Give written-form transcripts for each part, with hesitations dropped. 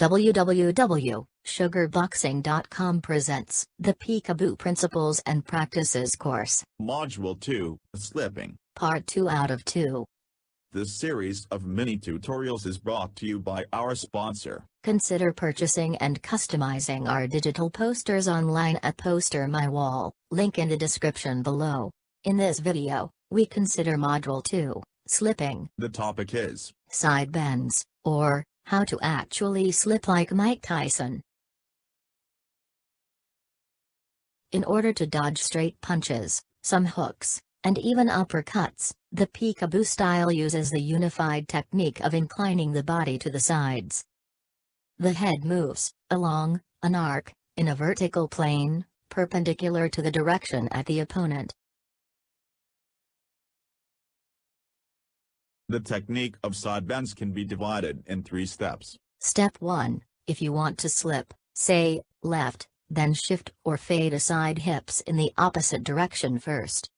www.sugarboxing.com presents the Peekaboo Principles and Practices course. Module 2, Slipping. Part 2 out of 2. This series of mini tutorials is brought to you by our sponsor. Consider purchasing and customizing our digital posters online at Poster My Wall, link in the description below. In this video, we consider Module 2, Slipping. The topic is Side bends, or how to actually slip like Mike Tyson. In order to dodge straight punches, some hooks, and even uppercuts, the Peekaboo style uses the unified technique of inclining the body to the sides. The head moves along an arc, in a vertical plane, perpendicular to the direction at the opponent. The technique of side bends can be divided in 3 steps. Step 1. If you want to slip, say, left, then shift or fade aside hips in the opposite direction first.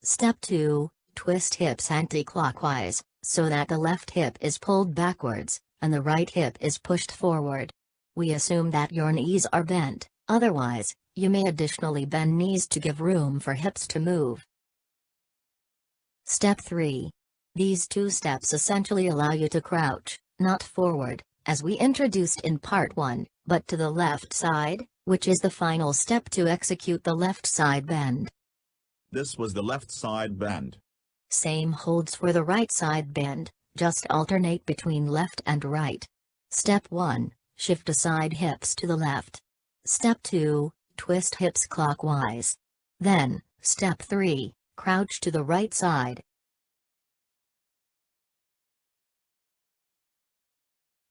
Step 2. Twist hips anti-clockwise, so that the left hip is pulled backwards, and the right hip is pushed forward. We assume that your knees are bent, otherwise, you may additionally bend knees to give room for hips to move. Step 3. These 2 steps essentially allow you to crouch, not forward, as we introduced in Part 1, but to the left side, which is the final step to execute the left side bend. This was the left side bend. Same holds for the right side bend, just alternate between left and right. Step 1, shift aside hips to the left. Step 2, twist hips clockwise. Then, Step 3, crouch to the right side.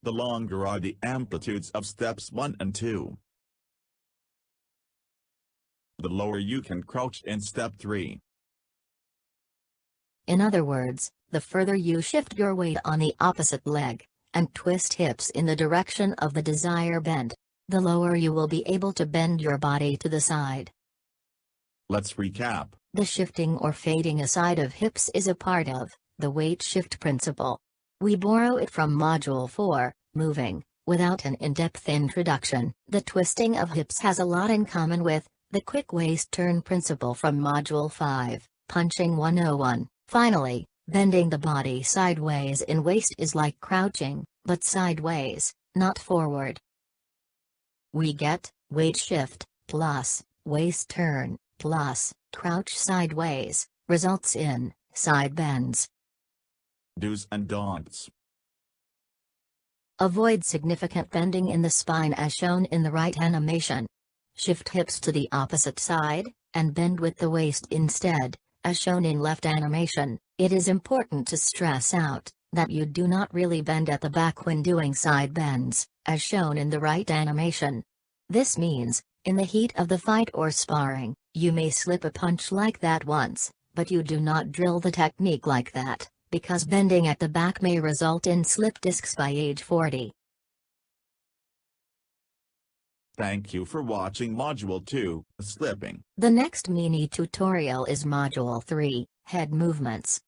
The longer are the amplitudes of steps 1 and 2, the lower you can crouch in step 3. In other words, the further you shift your weight on the opposite leg, and twist hips in the direction of the desired bend, the lower you will be able to bend your body to the side. Let's recap. The shifting or fading aside of hips is a part of the weight shift principle. We borrow it from Module 4, Moving. Without an in-depth introduction, the twisting of hips has a lot in common with the quick waist turn principle from Module 5, Punching 101. Finally, bending the body sideways in waist is like crouching, but sideways, not forward. We get weight shift plus waist turn plus crouch sideways results in side bends. Do's and don'ts. Avoid significant bending in the spine as shown in the right animation. Shift hips to the opposite side, and bend with the waist instead, as shown in left animation. It is important to stress out that you do not really bend at the back when doing side bends, as shown in the right animation. This means, in the heat of the fight or sparring, you may slip a punch like that once, but you do not drill the technique like that, because bending at the back may result in slip discs by age 40. Thank you for watching Module 2, Slipping. The next mini tutorial is Module 3, Head Movements.